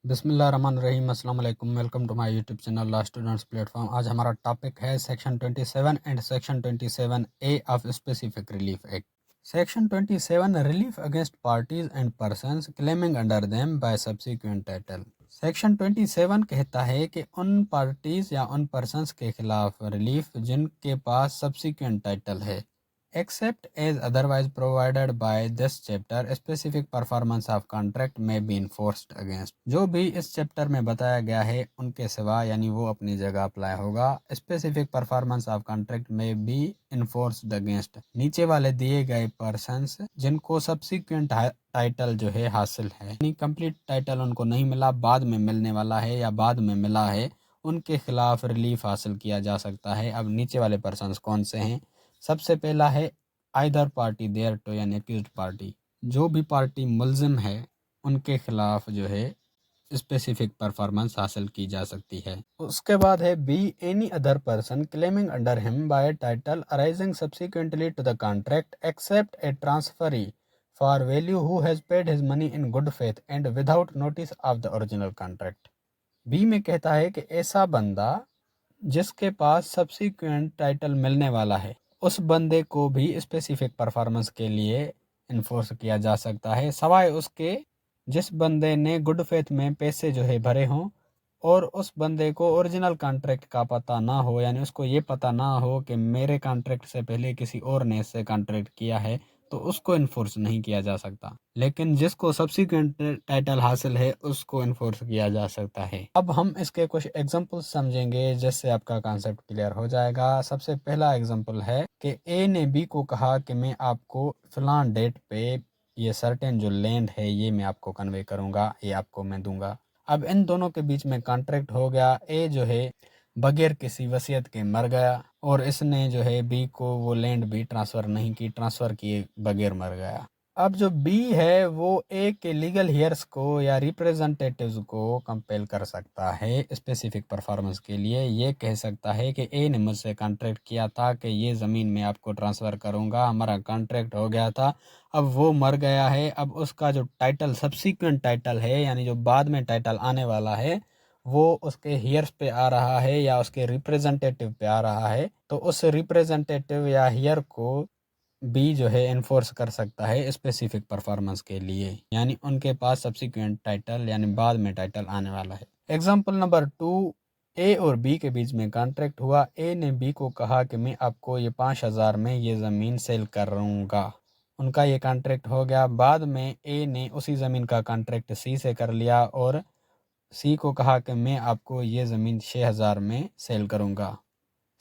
बिस्मिल्लाहिर्रहमानिर्रहीम, अस्सलाम वालेकुम। Welcome to my YouTube channel law students platform. आज हमारा टॉपिक है section 27 and section 27A of specific relief act. Section 27 relief against parties and persons claiming under them by subsequent title. Section 27 कहता है कि उन पार्टीज या उन persons के खिलाफ रिलीफ जिनके पास सब्सिक्वेंट टाइटल है, except as otherwise provided by this chapter, specific performance of contract may be enforced against। जो भी इस चैप्टर में बताया गया है उनके सिवा यानी वो अपनी जगह अप्लाई होगा। स्पेसिफिक परफॉर्मेंस ऑफ कॉन्ट्रैक्ट में बी इन्फोर्स्ड अगेंस्ट नीचे वाले दिए गए पर्सन्स जिनको सब्सिक्वेंट टाइटल जो है हासिल है, यानी कंप्लीट टाइटल उनको नहीं मिला, बाद में मिलने वाला है या बाद में मिला है, उनके खिलाफ रिलीफ हासिल किया जा सकता है। अब नीचे वाले पर्सन्स कौन से हैं? सबसे पहला है आइदर पार्टी देयर टू, यानी एक्यूज्ड पार्टी। जो भी पार्टी मुल्जिम है उनके खिलाफ जो है स्पेसिफिक परफॉर्मेंस हासिल की जा सकती है। उसके बाद है B any other person claiming under him by title arising subsequently to the contract except a transferee for value who has paid his money in good faith and without notice of the original contract. B में कहता है कि ऐसा बंदा जिसके पास subsequent title मिलने वाला है, उस बंदे को भी स्पेसिफिक परफॉर्मेंस के लिए इन्फोर्स किया जा सकता है, सवाए उसके जिस बंदे ने गुड फेथ में पैसे जो है भरे हों और उस बंदे को ओरिजिनल कॉन्ट्रैक्ट का पता ना हो, यानी उसको ये पता ना हो कि मेरे कॉन्ट्रैक्ट से पहले किसी और ने इससे कॉन्ट्रैक्ट किया है, तो उसको इन्फोर्स नहीं किया जा सकता। लेकिन जिसको सब्सिक्वेंट टाइटल हासिल है उसको इन्फोर्स किया जा सकता है। अब हम इसके कुछ एग्जांपल्स समझेंगे जिससे आपका कॉन्सेप्ट क्लियर हो जाएगा। सबसे पहला एग्जांपल है कि ए ने बी को कहा कि मैं आपको फलां डेट पे ये सर्टेन जो लैंड है ये मैं आपको कन्वे करूंगा, ये आपको मैं दूंगा। अब इन दोनों के बीच में कॉन्ट्रैक्ट हो गया। ए जो है बगैर किसी वसीयत के मर गया और इसने जो है बी को वो लैंड भी ट्रांसफ़र नहीं की, ट्रांसफ़र किए बगैर मर गया। अब जो बी है वो ए के लीगल हेयर्स को या रिप्रेजेंटेटिव्स को कंपेल कर सकता है स्पेसिफिक परफॉर्मेंस के लिए। ये कह सकता है कि ए ने मुझसे कॉन्ट्रैक्ट किया था कि ये ज़मीन मैं आपको ट्रांसफ़र करूंगा, हमारा कॉन्ट्रैक्ट हो गया था, अब वो मर गया है, अब उसका जो टाइटल सब्सिक्वेंट टाइटल है यानी जो बाद में टाइटल आने वाला है वो उसके हियर्स पे आ रहा है या उसके रिप्रेजेंटेटिव पे आ रहा है, तो उस रिप्रेजेंटेटिव या हियर को बी जो है इन्फोर्स कर सकता है स्पेसिफिक परफॉर्मेंस के लिए, यानी उनके पास सब्सिक्वेंट टाइटल यानी बाद में टाइटल आने वाला है। एग्जाम्पल नंबर 2, ए और बी के बीच में कॉन्ट्रैक्ट हुआ। ए ने बी को कहा कि मैं आपको ये 5,000 में ये ज़मीन सेल करूँगा। उनका ये कॉन्ट्रैक्ट हो गया। बाद में ए ने उसी ज़मीन का कॉन्ट्रैक्ट सी से कर लिया और सी को कहा कि मैं आपको ये ज़मीन 6,000 में सेल करूँगा।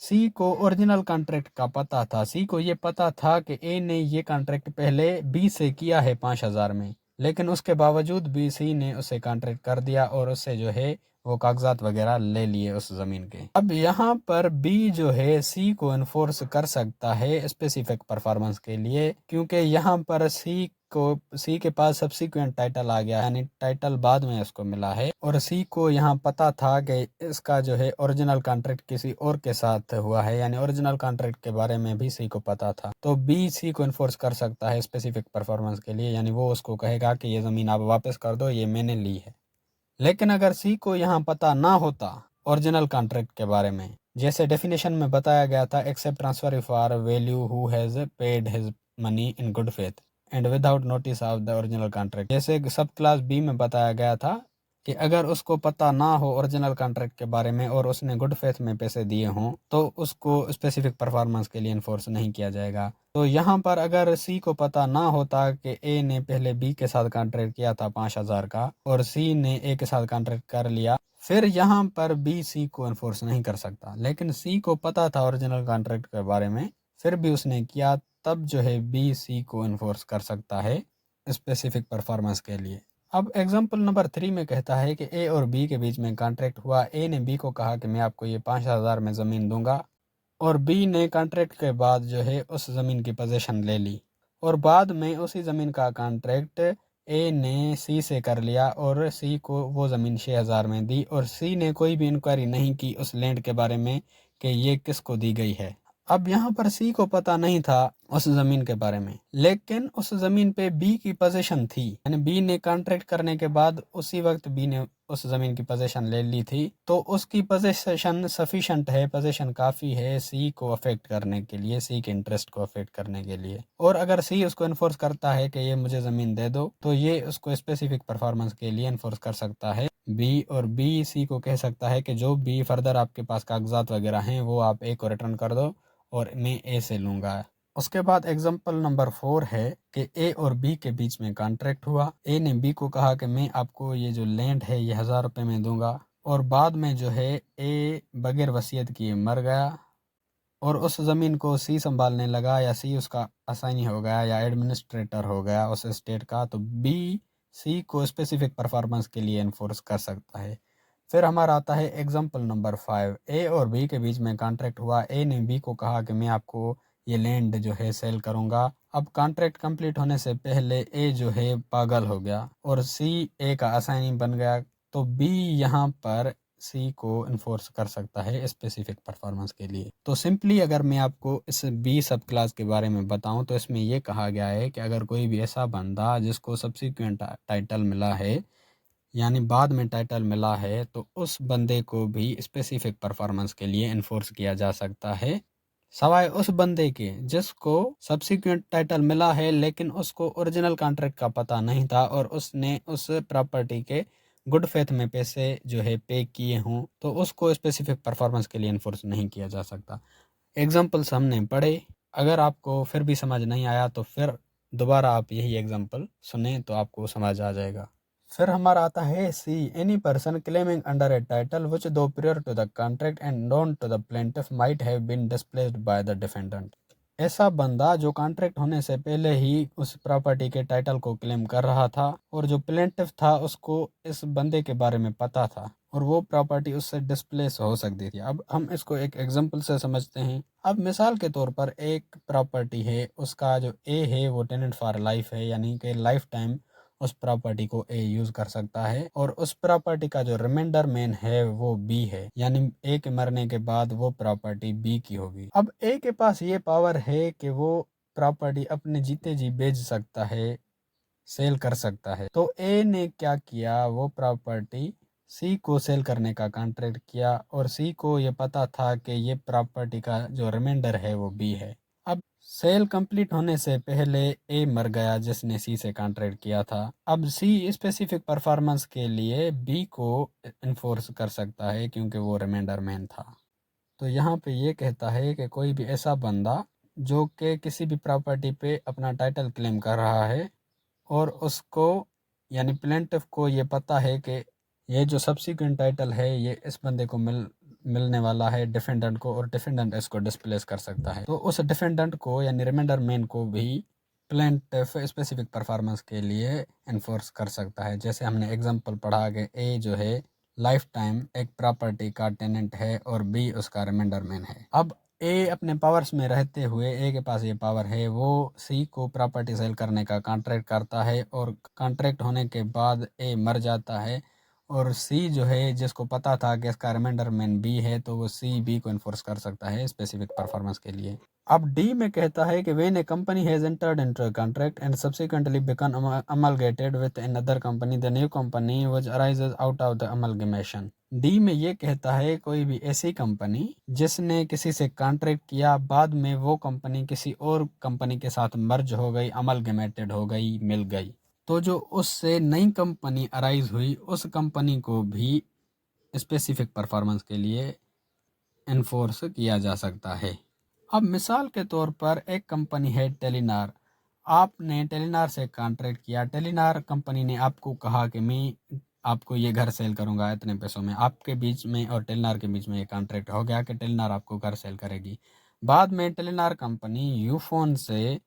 सी को ओरिजिनल कॉन्ट्रैक्ट का पता था। सी को ये पता था कि ए ने ये कॉन्ट्रैक्ट पहले बी से किया है 5,000 में, लेकिन उसके बावजूद भी सी ने उसे कॉन्ट्रैक्ट कर दिया और उससे जो है वो कागजात वगैरह ले लिए उस ज़मीन के। अब यहाँ पर बी जो है सी को इन्फोर्स कर सकता है स्पेसिफिक परफॉर्मेंस के लिए, क्योंकि यहाँ पर सी के पास सब्सिक्वेंट टाइटल आ गया, यानी टाइटल बाद में उसको मिला है और सी को यहाँ पता था कि इसका जो है ओरिजिनल कॉन्ट्रैक्ट किसी और के साथ हुआ है, यानी ओरिजिनल कॉन्ट्रैक्ट के बारे में भी सी को पता था। तो बी सी को इन्फोर्स कर सकता है स्पेसिफिक परफॉर्मेंस के लिए, यानी वो उसको कहेगा कि ये ज़मीन आप वापस कर दो, ये मैंने ली है। लेकिन अगर सी को यहाँ पता ना होता ओरिजिनल कॉन्ट्रैक्ट के बारे में, जैसे डेफिनेशन में बताया गया था, except transfer for value who has paid his money in good faith and without notice of the original contract. जैसे सब क्लास बी में बताया गया था कि अगर उसको पता ना हो ओरिजिनल कॉन्ट्रैक्ट के बारे में और उसने गुड फेथ में पैसे दिए हों तो उसको स्पेसिफिक परफॉर्मेंस के लिए इन्फोर्स नहीं किया जाएगा। तो यहाँ पर अगर सी को पता ना होता कि ए ने पहले बी के साथ कॉन्ट्रैक्ट किया था 5,000 का और सी ने ए के साथ कॉन्ट्रैक्ट कर लिया, फिर यहाँ पर बी सी को इन्फोर्स नहीं कर सकता। लेकिन सी को पता था ओरिजिनल कॉन्ट्रैक्ट के बारे में, फिर भी उसने किया, तब जो है बी सी को इन्फोर्स कर सकता है स्पेसिफिक परफॉर्मेंस के लिए। अब एग्जाम्पल नंबर 3 में कहता है कि ए और बी के बीच में कॉन्ट्रैक्ट हुआ। ए ने बी को कहा कि मैं आपको ये 5,000 में ज़मीन दूंगा और बी ने कॉन्ट्रैक्ट के बाद जो है उस ज़मीन की पोजीशन ले ली और बाद में उसी ज़मीन का कॉन्ट्रैक्ट ए ने सी से कर लिया और सी को वो ज़मीन 6,000 में दी और सी ने कोई भी इंक्वायरी नहीं की उस लैंड के बारे में कि ये किसको दी गई है। अब यहाँ पर सी को पता नहीं था उस जमीन के बारे में, लेकिन उस जमीन पे बी की पोजीशन थी, यानी बी ने कॉन्ट्रैक्ट करने के बाद उसी वक्त बी ने उस जमीन की पोजीशन ले ली थी, तो उसकी पोजीशन सफिशिएंट है, पोजीशन काफी है सी को अफेक्ट करने के लिए, सी के इंटरेस्ट को अफेक्ट करने के लिए। और अगर सी उसको इन्फोर्स करता है कि ये मुझे जमीन दे दो, तो ये उसको स्पेसिफिक परफॉर्मेंस के लिए इन्फोर्स कर सकता है बी, और बी सी को कह सकता है कि जो भी फर्दर आपके पास कागजात वगैरह हैं वो आप ए को रिटर्न कर दो और मैं ए से लूंगा। उसके बाद एग्जाम्पल नंबर 4 है कि ए और बी के बीच में कॉन्ट्रैक्ट हुआ। ए ने बी को कहा कि मैं आपको ये जो लैंड है ये 1000 रुपये में दूंगा, और बाद में जो है ए बगैर वसीयत किए मर गया और उस ज़मीन को सी संभालने लगा, या सी उसका असाइनी हो गया या एडमिनिस्ट्रेटर हो गया उस स्टेट का, तो बी सी को स्पेसिफिक परफॉर्मेंस के लिए इन्फोर्स कर सकता है। फिर हमारा आता है एग्जाम्पल नंबर 5। ए और बी के बीच में कॉन्ट्रैक्ट हुआ। ए ने बी को कहा कि मैं आपको ये लैंड जो है सेल करूंगा। अब कॉन्ट्रैक्ट कंप्लीट होने से पहले ए जो है पागल हो गया और सी ए का असाइनी बन गया, तो बी यहाँ पर सी को इन्फोर्स कर सकता है स्पेसिफिक परफॉर्मेंस के लिए। तो सिंपली अगर मैं आपको इस बी सब क्लास के बारे में बताऊं तो इसमें यह कहा गया है कि अगर कोई भी ऐसा बंदा जिसको सब्सिक्वेंट टाइटल मिला है, यानी बाद में टाइटल मिला है, तो उस बंदे को भी स्पेसिफिक परफॉर्मेंस के लिए इन्फोर्स किया जा सकता है, सवाए उस बंदे के जिसको सब्सिक्वेंट टाइटल मिला है लेकिन उसको ओरिजिनल कॉन्ट्रैक्ट का पता नहीं था और उसने उस प्रॉपर्टी के गुड फेथ में पैसे जो है पे किए हों, तो उसको स्पेसिफिक परफॉर्मेंस के लिए इन्फोर्स नहीं किया जा सकता। एग्जाम्पल्स हमने पढ़े, अगर आपको फिर भी समझ नहीं आया तो फिर दोबारा आप यही एग्जाम्पल सुने तो आपको समझ आ जाएगा। फिर हमारा आता है C, any person claiming under a title which though prior to the contract and known to the plaintiff might have been displaced by the defendant। ऐसा बंदा जो कॉन्ट्रैक्ट होने से पहले ही उस प्रॉपर्टी के टाइटल को क्लेम कर रहा था और जो प्लेंटिफ था उसको इस बंदे के बारे में पता था और वो प्रॉपर्टी उससे डिस्प्लेस हो सकती थी। अब हम इसको एक एग्जांपल से समझते हैं। अब मिसाल के तौर पर एक प्रॉपर्टी है, उसका जो ए है वो टेनेंट फॉर लाइफ है, यानी कि लाइफ टाइम उस प्रॉपर्टी को ए यूज कर सकता है, और उस प्रॉपर्टी का जो रिमाइंडर मैन है वो बी है, यानी ए के मरने के बाद वो प्रॉपर्टी बी की होगी। अब ए के पास ये पावर है कि वो प्रॉपर्टी अपने जीते जी बेच सकता है, सेल कर सकता है। तो ए ने क्या किया, वो प्रॉपर्टी सी को सेल करने का कॉन्ट्रैक्ट किया और सी को ये पता था कि ये प्रॉपर्टी का जो रिमाइंडर है वो बी है। अब सेल कंप्लीट होने से पहले ए मर गया जिसने सी से कॉन्ट्रैक्ट किया था। अब सी स्पेसिफिक परफॉर्मेंस के लिए बी को इन्फोर्स कर सकता है क्योंकि वो रिमाइंडर मैन था। तो यहाँ पे ये कहता है कि कोई भी ऐसा बंदा जो कि किसी भी प्रॉपर्टी पे अपना टाइटल क्लेम कर रहा है और उसको यानी प्लेंटिफ को ये पता है कि ये जो सब्सिक्वेंट टाइटल है ये इस बंदे को मिलने वाला है डिफेंडेंट को, और डिफेंडेंट इसको डिस्प्लेस कर सकता है, तो उस डिफेंडेंट को यानी रिमाइंडर मैन को भी प्लेंटिफ स्पेसिफिक परफॉर्मेंस के लिए इन्फोर्स कर सकता है। जैसे हमने एग्जांपल पढ़ा कि ए जो है लाइफ टाइम एक प्रॉपर्टी का टेनेंट है और बी उसका रिमाइंडर मैन है। अब ए अपने पावर्स में रहते हुए, ए के पास ये पावर है, वो सी को प्रॉपर्टी सेल करने का कॉन्ट्रैक्ट करता है और कॉन्ट्रैक्ट होने के बाद ए मर जाता है और सी जो है जिसको पता था कि इसका रिमाइंडर मैन बी है, तो वो सी बी को इन्फोर्स कर सकता है स्पेसिफिक परफॉर्मेंस के लिए। अब डी में कहता है कि when a company has entered into a contract and subsequently become amalgamated with another company, the new company which arises out of the amalgamation. D में ये कहता है कोई भी ऐसी कंपनी जिसने किसी से कॉन्ट्रैक्ट किया, बाद में वो कंपनी किसी और कंपनी के साथ मर्ज हो गई, अमलगमेटेड हो गई, मिल गई, तो जो उससे नई कंपनी अराइज हुई उस कंपनी को भी स्पेसिफिक परफॉर्मेंस के लिए इन्फोर्स किया जा सकता है। अब मिसाल के तौर पर एक कंपनी है टेलीनार, आपने टेलीनार से कॉन्ट्रैक्ट किया, टेलीनार कंपनी ने आपको कहा कि मैं आपको ये घर सेल करूंगा इतने पैसों में, आपके बीच में और टेलीनार के बीच में ये कॉन्ट्रैक्ट हो गया कि टेलीनार आपको घर सेल करेगी। बाद में टेलीनार कंपनी यूफोन से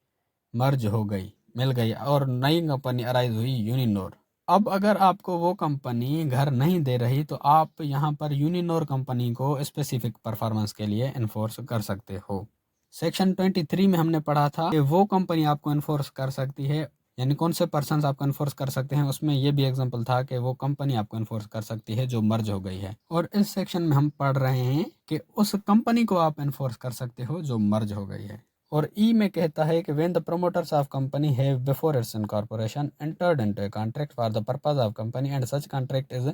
मर्ज हो गई, मिल गई, और नई कंपनी अराइज हुई यूनिनोर। अब अगर आपको वो कंपनी घर नहीं दे रही तो आप यहाँ पर यूनिनोर कंपनी को स्पेसिफिक परफॉर्मेंस के लिए इन्फोर्स कर सकते हो। सेक्शन 23 में हमने पढ़ा था कि वो कंपनी आपको इन्फोर्स कर सकती है, यानी कौन से पर्सन आपको इन्फोर्स कर सकते हैं, उसमें ये भी एग्जांपल था कि वो कंपनी आपको इन्फोर्स कर सकती है जो मर्ज हो गई है। और इस सेक्शन में हम पढ़ रहे हैं कि उस कंपनी को आप इन्फोर्स कर सकते हो जो मर्ज हो गई है। और ई में कहता है कि when the promoters of company have before it's incorporation entered into a contract for the purpose of company and such contract is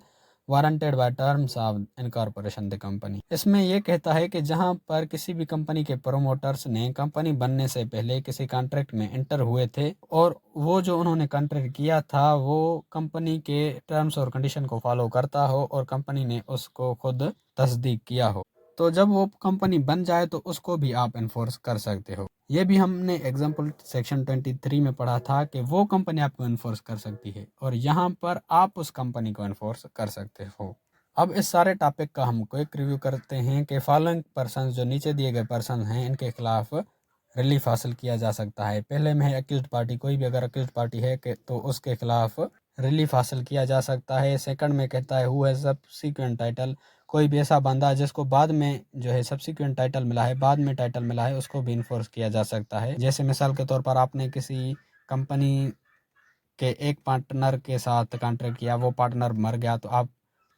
warranted bye terms of incorporation the company. इसमें यह कहता है कि जहां पर किसी भी कंपनी के प्रोमोटर्स ने कंपनी बनने से पहले किसी कॉन्ट्रैक्ट में एंटर हुए थे और वो जो उन्होंने कॉन्ट्रैक्ट किया था वो कंपनी के टर्म्स और कंडीशन को फॉलो करता हो और कंपनी ने उसको खुद तस्दीक किया हो, तो जब वो कंपनी बन जाए तो उसको भी आप इन्फोर्स कर सकते हो। ये भी हमने एग्जाम्पल सेक्शन 23 में पढ़ा था कि वो कंपनी आपको इन्फोर्स कर सकती है और यहाँ पर आप उस कंपनी को इन्फोर्स कर सकते हो। अब इस सारे टॉपिक का हम क्विक रिव्यू करते हैं कि फॉलोइंग पर्सन जो नीचे दिए गए पर्सन हैं इनके खिलाफ रिलीफ हासिल किया जा सकता है। पहले में है अक्यूज्ड पार्टी, कोई भी अगर अक्यूज्ड पार्टी है तो उसके खिलाफ रिलीफ हासिल किया जा सकता है। सेकंड में कहता है हु हैज सब्सिक्वेंट टाइटल, कोई भी ऐसा बंदा जिसको बाद में जो है सब्सिक्वेंट टाइटल मिला है, बाद में टाइटल मिला है, उसको भी इन्फोर्स किया जा सकता है। जैसे मिसाल के तौर पर आपने किसी कंपनी के एक पार्टनर के साथ कॉन्ट्रैक्ट किया, वो पार्टनर मर गया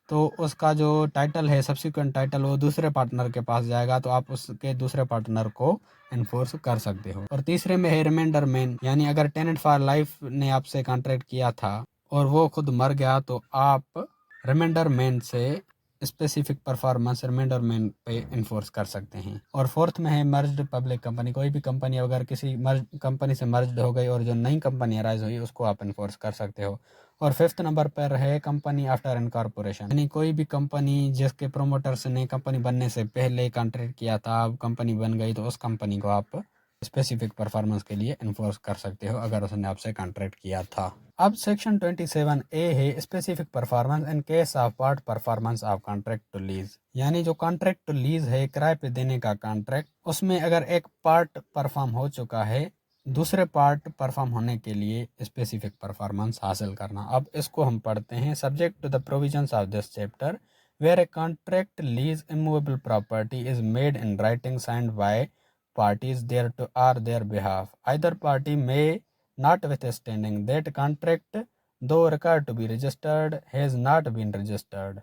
तो उसका जो टाइटल है सब्सिक्वेंट टाइटल वो दूसरे पार्टनर के पास जाएगा, तो आप उसके दूसरे पार्टनर को इन्फोर्स कर सकते हो। और तीसरे में है रिमाइंडर मैन, यानी अगर टेनेंट फॉर लाइफ ने आपसे कॉन्ट्रैक्ट किया था और वो खुद मर गया तो आप रिमाइंडर मैन से स्पेसिफिक परफॉर्मेंस रिमाइंडर मैन पे इन्फोर्स कर सकते हैं। और फोर्थ में है मर्ज्ड पब्लिक कंपनी, कोई भी कंपनी अगर किसी कंपनी से मर्ज्ड हो गई और जो नई कंपनी अराइज हुई उसको आप इन्फोर्स कर सकते हो। और फिफ्थ नंबर पर है कंपनी आफ्टर इनकॉर्पोरेशन, यानी कोई भी कंपनी जिसके प्रोमोटर्स ने कंपनी बनने से पहले कॉन्ट्रैक्ट किया था, अब कंपनी बन गई तो उस कंपनी को आप स्पेसिफिक परफॉर्मेंस के लिए इन्फोर्स कर सकते हो अगर उसने आपसे कॉन्ट्रैक्ट किया था। अब सेक्शन 27A है specific performance in case of part performance of contract to lease, यानी जो कॉन्ट्रैक्ट टू लीज है किराए पे देने का कॉन्ट्रैक्ट, उसमें अगर एक पार्ट परफॉर्म हो चुका है, दूसरे पार्ट परफॉर्म होने के लिए स्पेसिफिक परफॉर्मेंस हासिल करना। अब इसको हम पढ़ते हैं। Subject to the provisions of this chapter where a contract lease immovable property is made in writing signed by parties thereto or their behalf. Either party may, notwithstanding that contract, though required to be registered, has not been registered,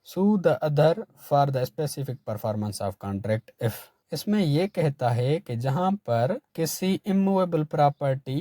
sue the other for the specific performance of contract if। इसमें ये कहता है कि जहां पर किसी immovable property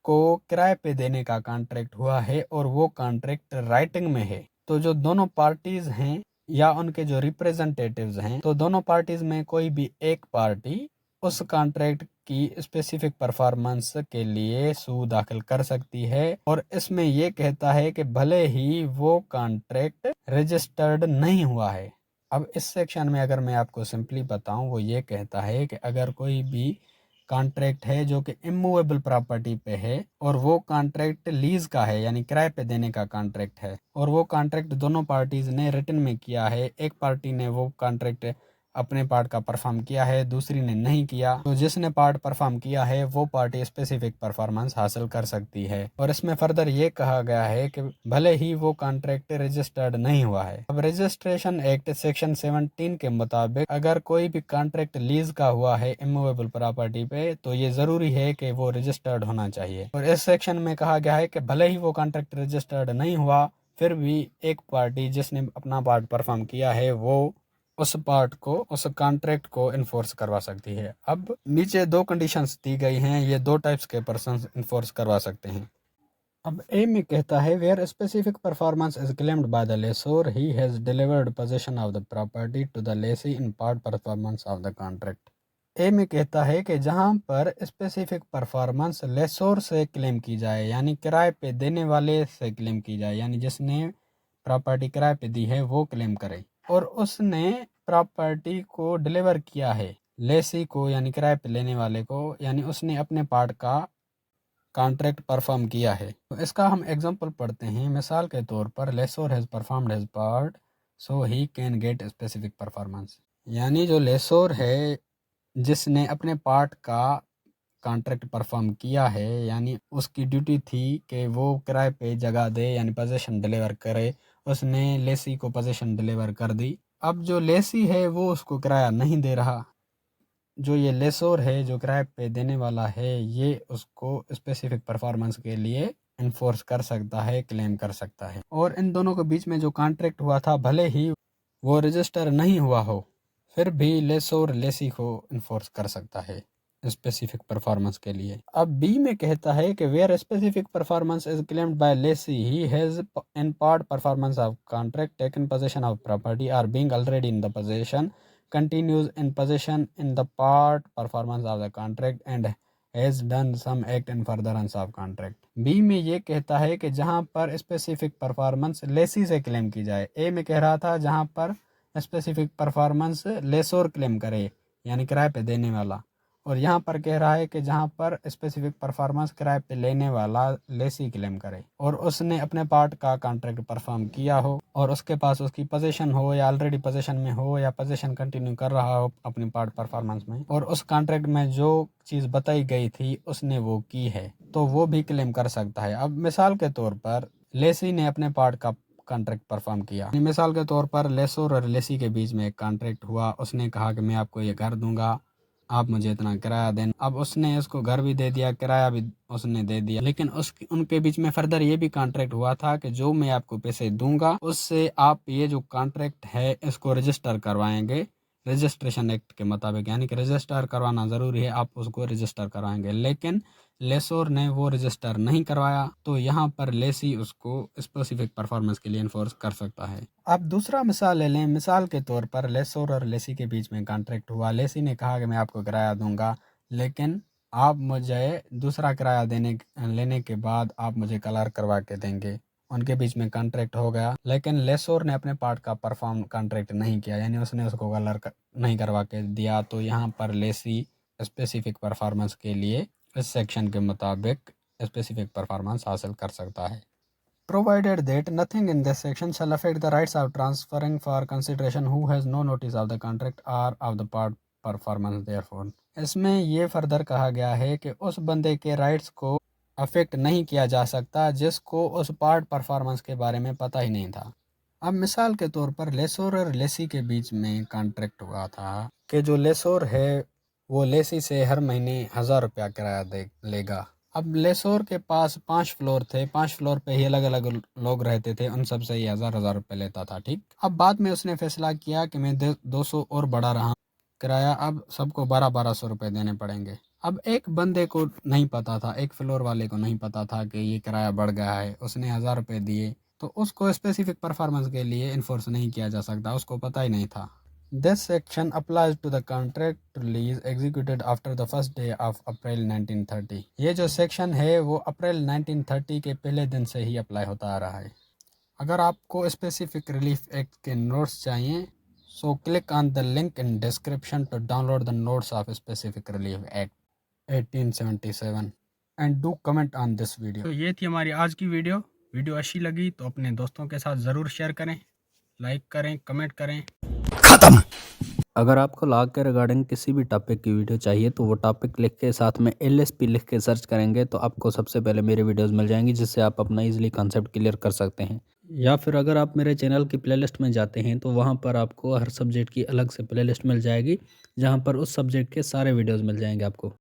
को किराए पे देने का कॉन्ट्रैक्ट हुआ है और वो कॉन्ट्रैक्ट राइटिंग में है, तो जो दोनों पार्टीज हैं या उनके जो रिप्रेजेंटेटिव्स हैं, तो दोनों पार्टीज में कोई भी एक पार्टी उस कॉन्ट्रैक्ट की स्पेसिफिक परफॉर्मेंस के लिए सू दाखिल कर सकती है। और इसमें यह कहता है कि भले ही वो कॉन्ट्रैक्ट रजिस्टर्ड नहीं हुआ है। अब इस सेक्शन में अगर मैं आपको सिंपली बताऊं, वो ये कहता है कि अगर कोई भी कॉन्ट्रैक्ट है जो कि इमूवेबल प्रॉपर्टी पे है और वो कॉन्ट्रैक्ट लीज का है यानी किराए पे देने का कॉन्ट्रैक्ट है और वो कॉन्ट्रैक्ट दोनों पार्टीज ने रिटन में किया है, एक पार्टी ने वो कॉन्ट्रैक्ट अपने पार्ट का परफॉर्म किया है, दूसरी ने नहीं किया, तो जिसने पार्ट परफॉर्म किया है वो पार्टी स्पेसिफिक परफॉर्मेंस हासिल कर सकती है। और इसमें फर्दर ये कहा गया है कि भले ही वो कॉन्ट्रैक्ट रजिस्टर्ड नहीं हुआ है। अब रजिस्ट्रेशन एक्ट सेक्शन 17 के मुताबिक अगर कोई भी कॉन्ट्रैक्ट लीज का हुआ है इमूवेबल प्रॉपर्टी पे, तो ये जरूरी है कि वो रजिस्टर्ड होना चाहिए। और इस सेक्शन में कहा गया है कि भले ही वो कॉन्ट्रैक्ट रजिस्टर्ड नहीं हुआ, फिर भी एक पार्टी जिसने अपना पार्ट परफॉर्म किया है वो उस कॉन्ट्रैक्ट को इन्फोर्स करवा सकती है। अब नीचे दो कंडीशंस दी गई हैं, ये दो टाइप्स के पर्सन इन्फोर्स करवा सकते हैं। अब ए में कहता है where specific performance is claimed by the lessor he has delivered possession of the property to the lessee in part performance of the contract. A में कहता है कि जहां पर स्पेसिफिक परफॉर्मेंस लेसोर से क्लेम की जाए यानी किराए पे देने वाले से क्लेम की जाए, यानी जिसने प्रॉपर्टी किराए पे दी है वो क्लेम करे और उसने प्रॉपर्टी को डिलीवर किया है लेसी को यानी किराए पे लेने वाले को, यानी उसने अपने पार्ट का कॉन्ट्रैक्ट परफॉर्म किया है। तो इसका हम एग्जांपल पढ़ते हैं। मिसाल के तौर पर lessor has performed his part so he can get specific performance, यानी जो लेसोर है जिसने अपने पार्ट का कॉन्ट्रैक्ट परफॉर्म किया है, यानी उसकी ड्यूटी थी कि वो किराए पे जगह दे यानी पोजीशन डिलीवर करे, उसने लेसी को पोजीशन डिलीवर कर दी। अब जो लेसी है वो उसको किराया नहीं दे रहा, जो ये लेसोर है जो किराए पे देने वाला है ये उसको स्पेसिफिक परफॉर्मेंस के लिए इन्फोर्स कर सकता है, क्लेम कर सकता है। और इन दोनों के बीच में जो कॉन्ट्रैक्ट हुआ था भले ही वो रजिस्टर नहीं हुआ हो, फिर भी लेसोर लेसी को इन्फोर्स कर सकता है। स्पेसिफिक परफॉर्मेंस के लिए। अब बी में कहता है कि where specific performance is claimed by lessee he has in part performance of contract taken possession of property or being already in the possession continues in possession in the part performance of the contract and has done some act in furtherance of contract। B में ये कहता है कि जहां पर specific performance Lesi से claim की जाए। ए में कह रहा था जहां पर स्पेसिफिक परफॉर्मेंस लेसोर क्लेम करे यानी किराए पे देने वाला, और यहाँ पर कह रहा है कि जहाँ पर स्पेसिफिक परफॉर्मेंस किराए पे लेने वाला लेसी क्लेम करे और उसने अपने पार्ट का कॉन्ट्रैक्ट परफॉर्म किया हो और उसके पास उसकी पोजीशन हो या ऑलरेडी पोजीशन में हो या पोजीशन कंटिन्यू कर रहा हो अपनी पार्ट परफॉर्मेंस में, और उस कॉन्ट्रैक्ट में जो चीज़ बताई गई थी उसने वो की है, तो वो भी क्लेम कर सकता है। अब मिसाल के तौर पर लेसी ने अपने पार्ट का कॉन्ट्रैक्ट परफॉर्म किया। मिसाल के तौर पर लेसोर और लेसी के बीच में एक कॉन्ट्रैक्ट हुआ। उसने कहा कि मैं आपको ये घर दूंगा, आप मुझे इतना किराया दें। अब उसने उसको घर भी दे दिया, किराया भी उसने दे दिया, लेकिन उनके बीच में फर्दर ये भी कॉन्ट्रैक्ट हुआ था कि जो मैं आपको पैसे दूंगा उससे आप ये जो कॉन्ट्रैक्ट है इसको रजिस्टर करवाएंगे रजिस्ट्रेशन एक्ट के मुताबिक, यानी कि रजिस्टर करवाना ज़रूरी है, आप उसको रजिस्टर करवाएंगे। लेकिन लेसोर ने वो रजिस्टर नहीं करवाया, तो यहाँ पर लेसी उसको स्पेसिफिक परफॉर्मेंस के लिए इन्फोर्स कर सकता है। अब दूसरा मिसाल ले लें। मिसाल के तौर पर लेसोर और लेसी के बीच में कॉन्ट्रैक्ट हुआ। लेसी ने कहा कि मैं आपको किराया दूंगा, लेकिन आप मुझे दूसरा किराया लेने के बाद आप मुझे कलर करवा के देंगे। उनके बीच में कॉन्ट्रैक्ट हो गया, लेकिन लेसोर ने अपने पार्ट का परफॉर्म कॉन्ट्रैक्ट नहीं किया, यानी उसने उसको कलर नहीं करवा के दिया, तो यहाँ पर लेसी स्पेसिफिक परफॉर्मेंस के लिए इस सेक्शन के मुताबिक स्पेसिफिक परफॉर्मेंस हासिल कर सकता है। Provided that nothing in this section shall affect the rights of transferring for consideration who has no notice of the contract or of the part performance therefore। इसमें ये फर्दर कहा गया है कि उस बंदे के राइट्स को अफेक्ट नहीं किया जा सकता जिसको उस पार्ट परफॉर्मेंस के बारे में पता ही नहीं था। अब मिसाल के तौर पर लेसोर और लेसी के बीच में कॉन्ट्रैक्ट हुआ था कि जो लेसोर है वो लेसी से हर महीने 1000 रुपया किराया लेगा। अब लेसोर के पास 5 फ्लोर थे, 5 फ्लोर पे ही अलग अलग लोग रहते थे, उन सब से ही 1000 रुपये लेता था। ठीक, अब बाद में उसने फैसला किया कि मैं 200 और बढ़ा रहा किराया, अब सबको 1200 रुपये देने पड़ेंगे। अब एक बंदे को नहीं पता था, एक फ्लोर वाले को नहीं पता था कि ये किराया बढ़ गया है, उसने 1000 रुपये दिए, तो उसको स्पेसिफिक परफॉर्मेंस के लिए इन्फोर्स नहीं किया जा सकता, उसको पता ही नहीं था। This section applies to the contract release executed after the first day of April 1930। ये जो सेक्शन है वो अप्रैल 1930 के पहले दिन से ही अप्लाई होता आ रहा है। अगर आपको स्पेसिफिक रिलीफ एक्ट के नोट्स चाहिए, so click on the link in description to download the notes of specific relief act 1877 and do comment on this video. तो ये थी हमारी आज की वीडियो। वीडियो अच्छी लगी तो अपने दोस्तों के साथ ज़रूर शेयर करें, लाइक करें, कमेंट करें। खत्म। अगर आपको लॉ के रिगार्डिंग किसी भी टॉपिक की वीडियो चाहिए तो वो टॉपिक लिख के साथ में LSP लिख के सर्च करेंगे तो आपको सबसे पहले मेरी वीडियोस मिल जाएंगी, जिससे आप अपना इजीली कॉन्सेप्ट क्लियर कर सकते हैं। या फिर अगर आप मेरे चैनल की प्लेलिस्ट में जाते हैं तो वहाँ पर आपको हर सब्जेक्ट की अलग से प्लेलिस्ट मिल जाएगी, जहाँ पर उस सब्जेक्ट के सारे वीडियोज़ मिल जाएंगे आपको।